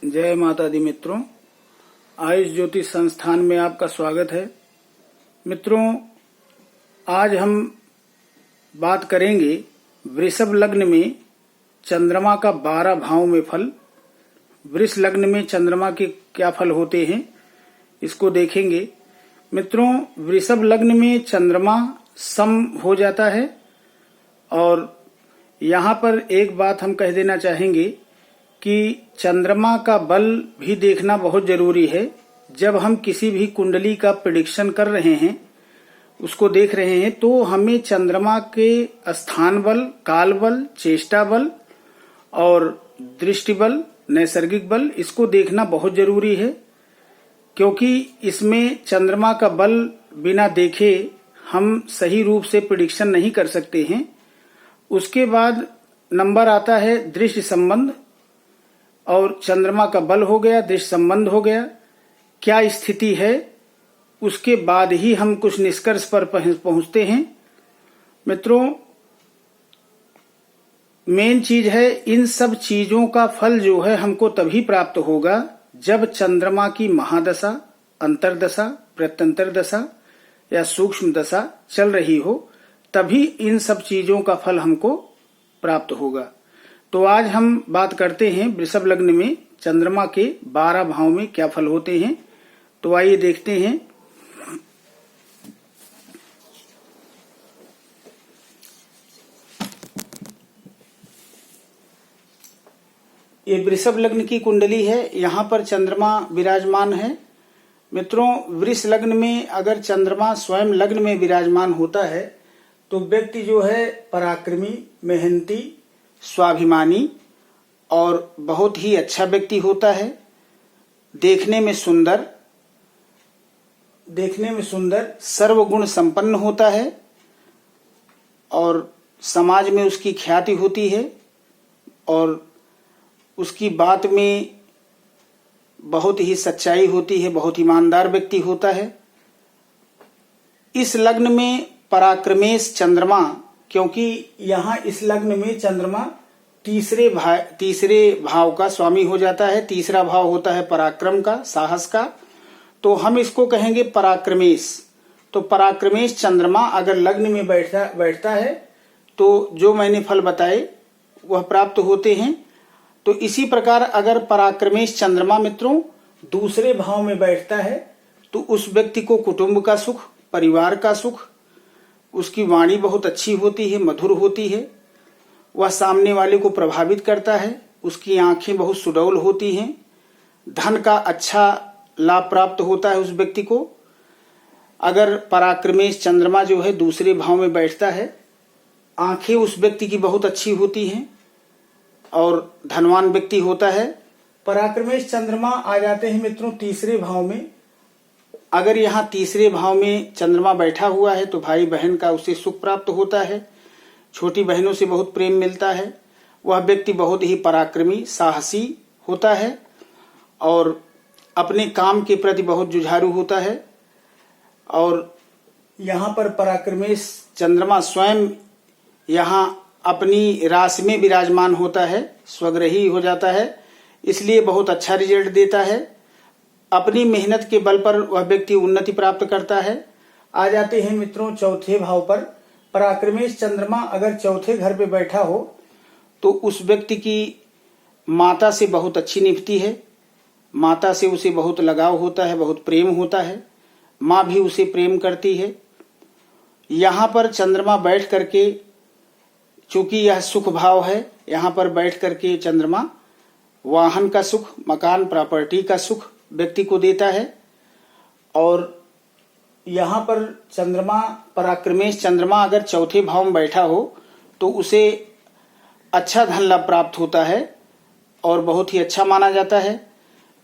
जय माता दी मित्रों, आयुष ज्योतिष संस्थान में आपका स्वागत है। मित्रों, आज हम बात करेंगे वृषभ लग्न में चंद्रमा का 12 भाव में फल। वृष लग्न में चंद्रमा के क्या फल होते हैं, इसको देखेंगे। मित्रों, वृषभ लग्न में चंद्रमा सम हो जाता है और यहाँ पर एक बात हम कह देना चाहेंगे कि चंद्रमा का बल भी देखना बहुत जरूरी है। जब हम किसी भी कुंडली का प्रेडिक्शन कर रहे हैं, उसको देख रहे हैं, तो हमें चंद्रमा के स्थान बल, काल बल, चेष्टा बल और दृष्टि बल, नैसर्गिक बल, इसको देखना बहुत जरूरी है, क्योंकि इसमें चंद्रमा का बल बिना देखे हम सही रूप से प्रेडिक्शन नहीं कर सकते हैं। उसके बाद नंबर आता है दृष्टि संबंध, और चंद्रमा का बल हो गया, दृष्टि संबंध हो गया, क्या स्थिति है, उसके बाद ही हम कुछ निष्कर्ष पर पहुंचते हैं। मित्रों, मेन चीज है, इन सब चीजों का फल जो है हमको तभी प्राप्त होगा जब चंद्रमा की महादशा, अंतरदशा, प्रत्यंतर दशा या सूक्ष्म दशा चल रही हो, तभी इन सब चीजों का फल हमको प्राप्त होगा। तो आज हम बात करते हैं वृषभ लग्न में चंद्रमा के 12 भाव में क्या फल होते हैं। तो आइए देखते हैं। ये वृषभ लग्न की कुंडली है, यहाँ पर चंद्रमा विराजमान है। मित्रों, वृष लग्न में अगर चंद्रमा स्वयं लग्न में विराजमान होता है तो व्यक्ति जो है पराक्रमी, मेहनती, स्वाभिमानी और बहुत ही अच्छा व्यक्ति होता है। देखने में सुंदर, सर्वगुण संपन्न होता है और समाज में उसकी ख्याति होती है और उसकी बात में बहुत ही सच्चाई होती है, बहुत ईमानदार व्यक्ति होता है। इस लग्न में पराक्रमेश चंद्रमा, क्योंकि यहाँ इस लग्न में चंद्रमा तीसरे भाव का स्वामी हो जाता है। तीसरा भाव होता है पराक्रम का, साहस का, तो हम इसको कहेंगे पराक्रमेश। तो पराक्रमेश चंद्रमा अगर लग्न में बैठता है तो जो मैंने फल बताए वह प्राप्त होते हैं। तो इसी प्रकार अगर पराक्रमेश चंद्रमा मित्रों दूसरे भाव में बैठता है तो उस व्यक्ति को कुटुंब का सुख, परिवार का सुख, उसकी वाणी बहुत अच्छी होती है, मधुर होती है, वह सामने वाले को प्रभावित करता है, उसकी आंखें बहुत सुडौल होती हैं, धन का अच्छा लाभ प्राप्त होता है उस व्यक्ति को। अगर पराक्रमेश चंद्रमा जो है दूसरे भाव में बैठता है, आंखें उस व्यक्ति की बहुत अच्छी होती हैं और धनवान व्यक्ति होता है। पराक्रमेश चंद्रमा आ जाते हैं मित्रों तीसरे भाव में। अगर यहाँ तीसरे भाव में चंद्रमा बैठा हुआ है तो भाई बहन का उससे सुख प्राप्त होता है, छोटी बहनों से बहुत प्रेम मिलता है, वह व्यक्ति बहुत ही पराक्रमी, साहसी होता है और अपने काम के प्रति बहुत जुझारू होता है। और यहाँ पर पराक्रमेश चंद्रमा स्वयं यहाँ अपनी राशि में विराजमान होता है, स्वग्रही हो जाता है, इसलिए बहुत अच्छा रिजल्ट देता है। अपनी मेहनत के बल पर वह व्यक्ति उन्नति प्राप्त करता है। आ जाते हैं मित्रों चौथे भाव पर। पराक्रमेश चंद्रमा अगर चौथे घर पे बैठा हो तो उस व्यक्ति की माता से बहुत अच्छी निभती है, माता से उसे बहुत लगाव होता है, बहुत प्रेम होता है, माँ भी उसे प्रेम करती है। यहाँ पर चंद्रमा बैठ करके, चूंकि यह सुख भाव है, यहाँ पर बैठ करके चंद्रमा वाहन का सुख, मकान, प्रॉपर्टी का सुख व्यक्ति को देता है। और यहाँ पर चंद्रमा, पराक्रमेश चंद्रमा अगर चौथे भाव में बैठा हो तो उसे अच्छा धन लाभ प्राप्त होता है और बहुत ही अच्छा माना जाता है।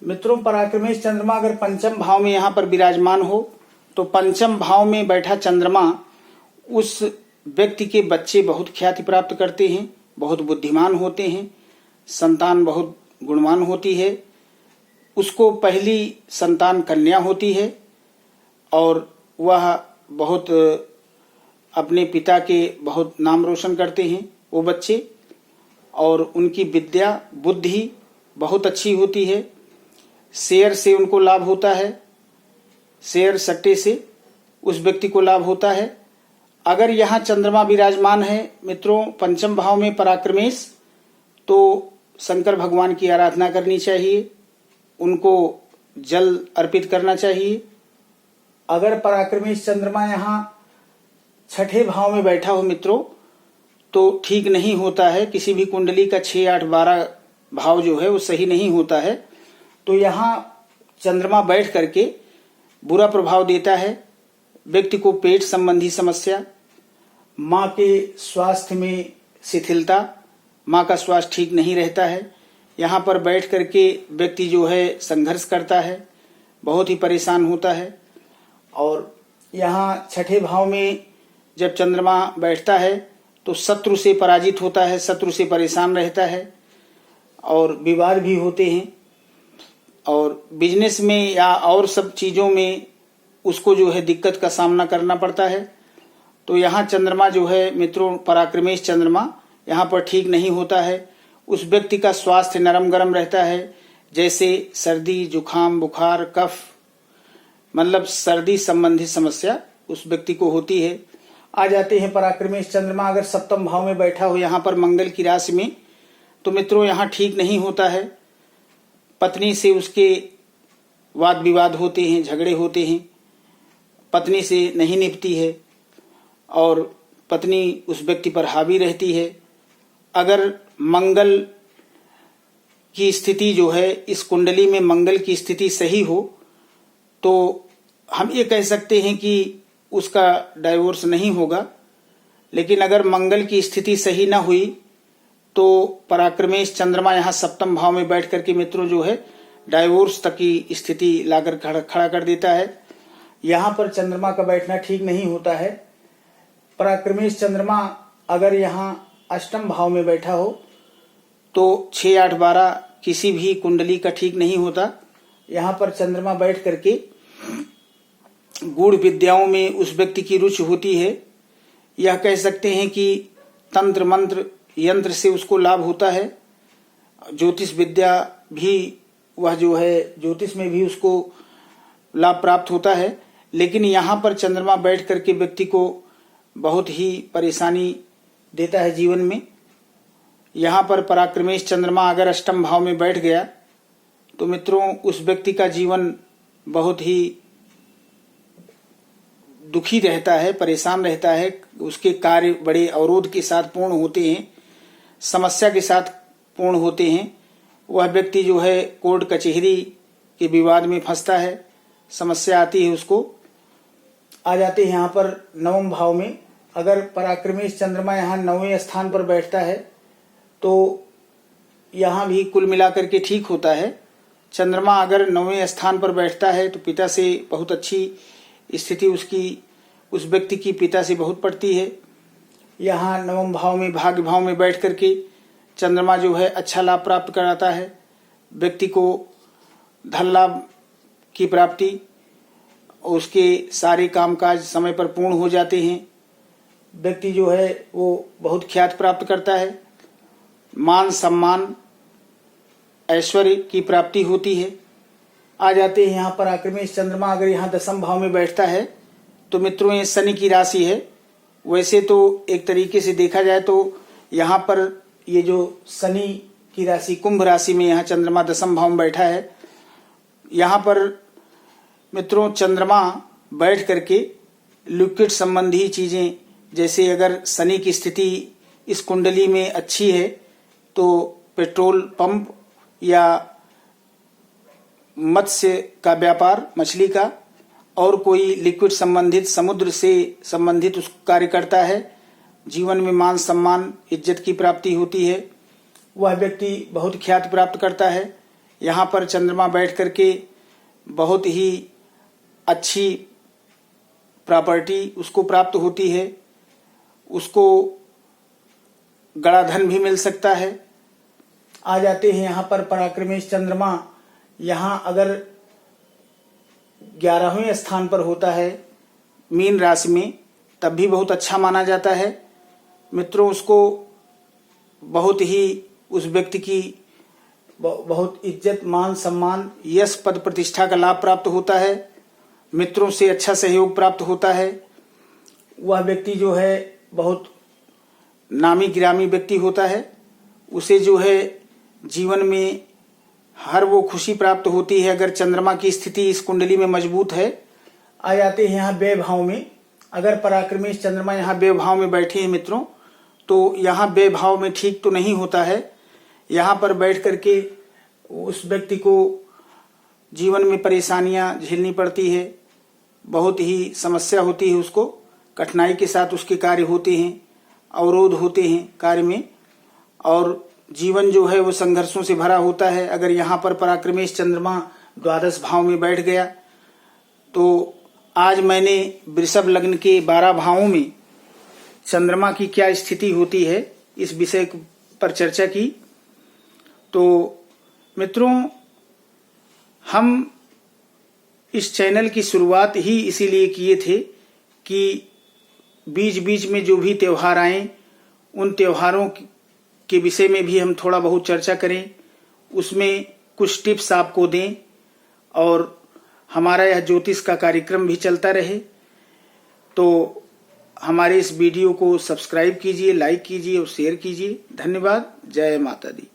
मित्रों, पराक्रमेश चंद्रमा अगर पंचम भाव में यहाँ पर विराजमान हो तो पंचम भाव में बैठा चंद्रमा उस व्यक्ति के बच्चे बहुत ख्याति प्राप्त करते हैं, बहुत बुद्धिमान होते हैं, संतान बहुत गुणवान होती है, उसको पहली संतान कन्या होती है और वह बहुत अपने पिता के बहुत नाम रोशन करते हैं वो बच्चे, और उनकी विद्या, बुद्धि बहुत अच्छी होती है। शेयर से उनको लाभ होता है, शेयर सट्टे से उस व्यक्ति को लाभ होता है। अगर यहाँ चंद्रमा विराजमान है मित्रों पंचम भाव में पराक्रमेश, तो शंकर भगवान की आराधना करनी चाहिए, उनको जल अर्पित करना चाहिए। अगर पराक्रमेश चंद्रमा यहाँ छठे भाव में बैठा हो मित्रों तो ठीक नहीं होता है। किसी भी कुंडली का 6, 8, 12 भाव जो है वो सही नहीं होता है। तो यहाँ चंद्रमा बैठ करके बुरा प्रभाव देता है। व्यक्ति को पेट संबंधी समस्या, माँ के स्वास्थ्य में शिथिलता, माँ का स्वास्थ्य ठीक नहीं रहता है। यहाँ पर बैठ करके व्यक्ति जो है संघर्ष करता है, बहुत ही परेशान होता है। और यहाँ छठे भाव में जब चंद्रमा बैठता है तो शत्रु से पराजित होता है, शत्रु से परेशान रहता है और विवाद भी होते हैं। और बिजनेस में या और सब चीज़ों में उसको जो है दिक्कत का सामना करना पड़ता है। तो यहाँ चंद्रमा जो है मित्रों पराक्रमेश चंद्रमा यहाँ पर ठीक नहीं होता है। उस व्यक्ति का स्वास्थ्य नरम गरम रहता है, जैसे सर्दी, जुखाम, बुखार, कफ, मतलब सर्दी संबंधी समस्या उस व्यक्ति को होती है। आ जाते हैं पराक्रमेश चंद्रमा अगर सप्तम भाव में बैठा हो यहाँ पर मंगल की राशि में, तो मित्रों यहाँ ठीक नहीं होता है। पत्नी से उसके वाद विवाद होते हैं, झगड़े होते हैं, पत्नी से नहीं निपटी है और पत्नी उस व्यक्ति पर हावी रहती है। अगर मंगल की स्थिति जो है, इस कुंडली में मंगल की स्थिति सही हो तो हम ये कह सकते हैं कि उसका डाइवोर्स नहीं होगा। लेकिन अगर मंगल की स्थिति सही ना हुई तो पराक्रमेश चंद्रमा यहाँ सप्तम भाव में बैठ करके मित्रों जो है डाइवोर्स तक की स्थिति लाकर खड़ा कर देता है। यहाँ पर चंद्रमा का बैठना ठीक नहीं होता है। पराक्रमेश चंद्रमा अगर यहाँ अष्टम भाव में बैठा हो तो 6, 8, 12 किसी भी कुंडली का ठीक नहीं होता। यहाँ पर चंद्रमा बैठ करके गूढ़ विद्याओं में उस व्यक्ति की रुचि होती है। यह कह सकते हैं कि तंत्र मंत्र यंत्र से उसको लाभ होता है। ज्योतिष विद्या भी वह जो है ज्योतिष में भी उसको लाभ प्राप्त होता है। लेकिन यहाँ पर चंद्रमा बैठ करके व्यक्ति को बहुत ही परेशानी देता है जीवन में। यहाँ पर पराक्रमेश चंद्रमा अगर अष्टम भाव में बैठ गया तो मित्रों उस व्यक्ति का जीवन बहुत ही दुखी रहता है, परेशान रहता है। उसके कार्य बड़े अवरोध के साथ पूर्ण होते हैं, समस्या के साथ पूर्ण होते हैं। वह व्यक्ति जो है कोर्ट कचहरी के विवाद में फंसता है, समस्या आती है उसको। आ जाते हैं यहाँ पर नवम भाव में। अगर पराक्रमेश चंद्रमा यहाँ 9वें स्थान पर बैठता है तो यहाँ भी कुल मिलाकर के ठीक होता है। चंद्रमा अगर 9वें स्थान पर बैठता है तो पिता से बहुत अच्छी स्थिति उस व्यक्ति की पिता से बहुत पड़ती है। यहाँ नवम भाव में भाग्य भाव में बैठ करके चंद्रमा जो है अच्छा लाभ प्राप्त कराता है। व्यक्ति को धन लाभ की प्राप्ति, उसके सारे कामकाज समय पर पूर्ण हो जाते हैं। व्यक्ति जो है वो बहुत ख्याति प्राप्त करता है, मान सम्मान ऐश्वर्य की प्राप्ति होती है। आ जाते हैं यहाँ पर पराक्रमेश चंद्रमा अगर यहाँ दसम भाव में बैठता है तो मित्रों ये शनि की राशि है। वैसे तो एक तरीके से देखा जाए तो यहाँ पर ये जो शनि की राशि कुंभ राशि में यहाँ चंद्रमा दसम भाव में बैठा है। यहाँ पर मित्रों चंद्रमा बैठ करके लिक्विड संबंधी चीजें, जैसे अगर शनि की स्थिति इस कुंडली में अच्छी है तो पेट्रोल पंप या मत्स्य का व्यापार, मछली का, और कोई लिक्विड संबंधित समुद्र से संबंधित उस कार्य करता है। जीवन में मान सम्मान इज्जत की प्राप्ति होती है। वह व्यक्ति बहुत ख्याति प्राप्त करता है। यहाँ पर चंद्रमा बैठ करके बहुत ही अच्छी प्रॉपर्टी उसको प्राप्त होती है। उसको गड़ा धन भी मिल सकता है। आ जाते हैं यहाँ पर पराक्रमेश चंद्रमा यहाँ अगर 11वें स्थान पर होता है मीन राशि में, तब भी बहुत अच्छा माना जाता है। मित्रों उसको बहुत ही उस व्यक्ति की बहुत इज्जत, मान, सम्मान, यश, पद, प्रतिष्ठा का लाभ प्राप्त होता है। मित्रों से अच्छा सहयोग प्राप्त होता है। वह व्यक्ति जो है बहुत नामी गिरामी व्यक्ति होता है। उसे जो है जीवन में हर वो खुशी प्राप्त होती है अगर चंद्रमा की स्थिति इस कुंडली में मजबूत है। आ जाते हैं यहाँ व्यय भाव में। अगर पराक्रमेश चंद्रमा यहाँ व्यय भाव में बैठे हैं मित्रों, तो यहाँ व्यय भाव में ठीक तो नहीं होता है। यहाँ पर बैठ करके उस व्यक्ति को जीवन में परेशानियां झेलनी पड़ती है, बहुत ही समस्या होती है, उसको कठिनाई के साथ उसके कार्य होते हैं, अवरोध होते हैं कार्य में, और जीवन जो है वो संघर्षों से भरा होता है। अगर यहाँ पर पराक्रमेश चंद्रमा द्वादश भाव में बैठ गया, तो आज मैंने वृषभ लग्न के 12 भावों में चंद्रमा की क्या स्थिति होती है इस विषय पर चर्चा की। तो मित्रों, हम इस चैनल की शुरुआत ही इसीलिए किए थे कि बीच बीच में जो भी त्योहार आए उन त्योहारों के विषय में भी हम थोड़ा बहुत चर्चा करें, उसमें कुछ टिप्स आपको दें, और हमारा यह ज्योतिष का कार्यक्रम भी चलता रहे। तो हमारे इस वीडियो को सब्सक्राइब कीजिए, लाइक कीजिए और शेयर कीजिए। धन्यवाद। जय माता दी।